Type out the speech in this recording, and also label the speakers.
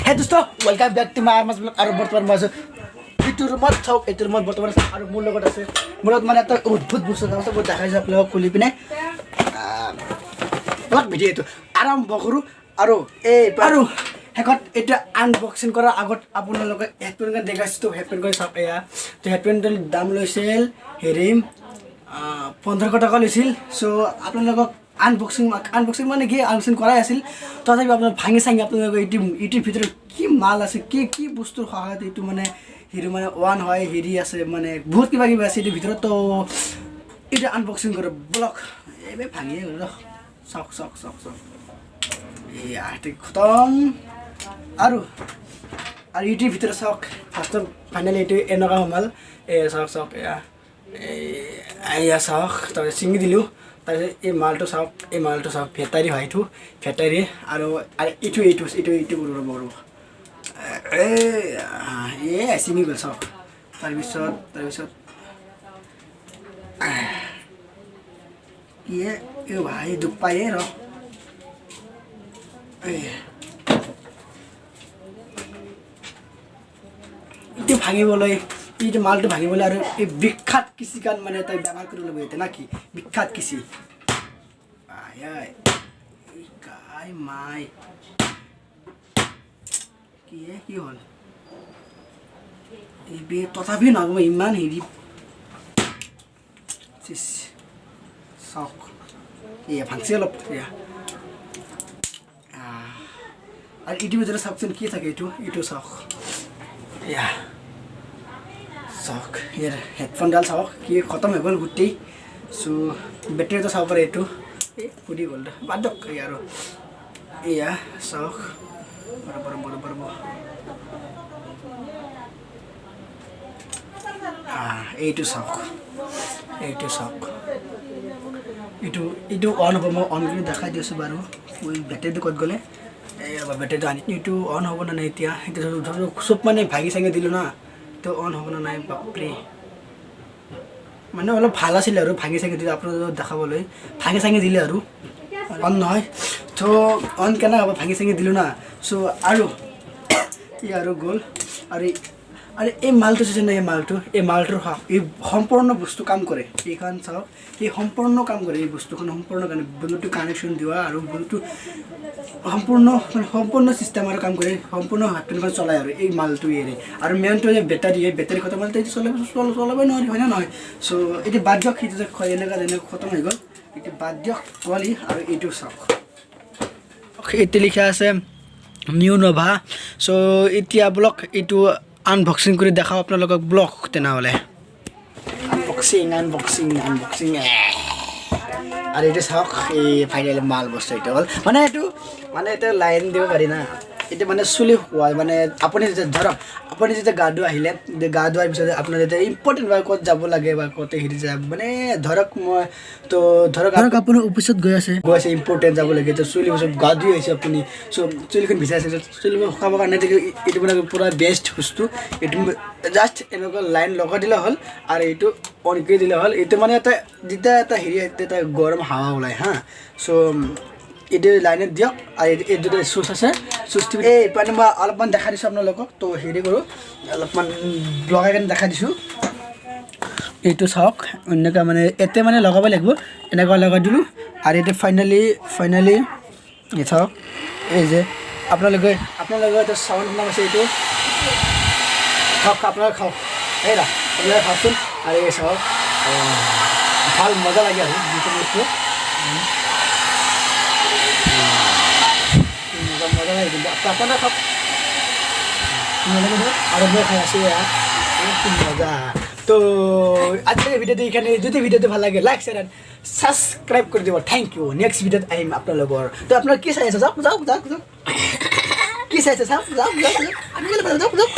Speaker 1: Hey dosto, welcome back to my Arman vlog. আৰু বৰ্তমান মই আছো এইটো ৰুমত চাওক এইটো ৰুমত বৰ্তমান আছে আৰু মোৰ লগত আছে মোৰত মানে এটা অদ্ভুত বস্তু আছে মই দেখাইছো আপোনালোকক খুলি পিনে ব্লগ ভিডিঅ'টো আৰম্ভ কৰোঁ আৰু এই আৰু হেকত এটা আনবক্সিং কৰাৰ আগত আপোনালোকে হেডফোন দেখাইছো হেডফোন কৰি চাওক এয়া তো হেডফোনটোৰ দাম লৈছিল হেৰি 1500 টকা লৈছিল সো আপোনালোকক আনবক্সিং মানে কি আনবক্সিং কৰাই আছিল তথাপি আপোনাৰ ভাঙি চাঙি আপোনালোকে ইটিৰ ভিতৰত কি মাল আছে কি বস্তুৰ সহায়ত এইটো মানে হেৰি মানে ওৱান হয় হেৰি আছে মানে বহুত কিবা কিবি আছে ইটিৰ ভিতৰত তো এটা আনবক্সিং কৰে ব্লগ এইবাৰ ভাঙিয়ে গ'ল চাওক এয়া ঠিক খতম আৰু ইটিৰ ভিতৰত চাওক ফাৰ্ষ্টত ফাইনেলি এইটো এনেকুৱা সোমাল চাওক এয়া চাওক তাৰপিছত ছিঙি দিলোঁ তাৰপিছত এই মালটো চাওক ভেটাৰী হয় ভেটাৰী আৰু এইটো কৰিব ছিঙি গ'ল চাওক তাৰপিছত ভাই দুখ পায়ে এইটো ভাঙিবলৈ এইটো মালটো ভাঙিবলৈ আৰু এই বিখ্যাত কৃষিকান মানে তই ব্যৱহাৰ কৰিব লাগিব এতিয়া না কি বিখ্যাত কৃষি মাই কি হ'ল এই তথাপি নহ'ব ইমান হেৰি চাওক এয়া ভাংচি অলপ এয়া আৰু ইটোৰ ভিতৰত চাওকচোন কি থাকে এইটো চাওক এয়া চাওক ইয়াৰ হেডফোনডাল চাওক কি খতম হৈ গ'ল গোটেই চ' বেটেৰীটো চাব পাৰে এইটো ফুটি গ'ল বাদ দিয়ক আৰু এয়া চাওক এইটো চাওক এইটো অন হ'ব মই অন কৰি দেখাই দিছোঁ বাৰু বেটেৰীটো ক'ত গ'লে বেটেৰীটো আনি এইটো অন হ'ব নে নাই এতিয়া চব মানে ভাঙি চাঙি দিলোঁ না তো অন হ'ব না নাই বাপৰে মানে অলপ ভাল আছিলে আৰু ভাঙি চাঙি দিলে আপোনালোকক দেখাবলৈ ভাঙি চাঙি দিলে আৰু অন নহয় তো অন কেনে হ'ব ভাঙি চাঙি দিলোঁ না চ' আৰু গ'ল আৰু এই মালটো চাইছে না এই মালটোৰ এই সম্পূৰ্ণ বস্তু কাম কৰে এইখন চাওক এই সম্পূৰ্ণ কাম কৰে এই বস্তুখন সম্পূৰ্ণ কাৰণে ব্লুটুথ কানেকশ্যন দিয়া আৰু ব্লুটুথ সম্পূৰ্ণ চিষ্টেমৰ কাম কৰে সম্পূৰ্ণ হেডফোনখন চলাই আৰু এই মালটো এৰে আৰু মেইনটো যে বেটাৰী খতম হ'লে এইটো চলাবই নোৱাৰি হয় নে নহয় চ' এইটো বাদ দিয়ক সেইটো যে এনেকুৱা খতম হৈ গ'ল এইটো বাদ দিয়ক কোৱালি আৰু এইটো চাওক এইটো লিখা আছে নিউ নভা চ' এতিয়া ব্লগ এইটো আনবক্সিং কৰি দেখাওঁ আপোনালোকক ব্লগ তেনেহ'লে আনবক্সিং আৰু এইটো চাওক এই ফাইনেলি মাল বস্তু এইটো হ'ল মানে এইটো লাইন দিব পাৰি না এইটো মানে চুলি শুকুৱা মানে আপুনি ধৰক আপুনি যেতিয়া গা ধোৱা আহিলে গা ধোৱাৰ পিছত আপোনাৰ যেতিয়া ইম্পৰ্টেণ্ট বা ক'ত যাব লাগে বা ক'ত হেৰি যায় মানে ধৰক আপুনি অফিচত গৈ আছে ইম্পৰ্টেণ্ট যাব লাগে তো চুলি পিছত গা ধুই আহিছে আপুনি চ' চুলিখন ভিজাই আছে চুলিখন শুকাবৰ কাৰণে এইটো মানে পূৰা বেষ্ট বস্তু এইটো জাষ্ট এনেকুৱা লাইন লগাই দিলে হ'ল আৰু এইটো অন কৰি দিলে হ'ল এইটো মানে যেতিয়া এটা হেৰি এটা গৰম হাৱা ওলায় হা চ' এইটো লাইনত দিয়ক আৰু এইটো চুইচ আছে চুইচটো এই মানে মই অলপমান দেখাই দিছোঁ আপোনালোকক তো হেৰি কৰোঁ অলপমান লগাই কেনে দেখাই দিছোঁ এইটো চাওক এনেকুৱা মানে এতিয়া মানে লগাব লাগিব এনেকুৱা লগাই দিলোঁ আৰু এইটো ফাইনেলি এই চাওক এই যে আপোনালোকে এইটো চাউণ্ড নাম আছে এইটো আপোনালোকে খাওক এইৰা আপোনালোকে খাওকচোন আৰু এই চাওক ভাল মজা লাগে আৰু যিটো বস্তু মজা লাগে কিন্তু আপোনালোকে খাওক আৰু মই খাই আছোঁ মজা তো আজিৰ ভিডিঅ'টো এইখানে যদি ভিডিঅ'টো ভাল লাগে লাইক শ্বেয়াৰ এণ্ড ছাবস্ক্ৰাইব কৰি দিব থেংক ইউ নেক্সট ভিডিঅ'ত আহিম আপোনালোকৰ তো আপোনালোকে কি চাই আছে যাওক কি চাই আছে চাওক যাওক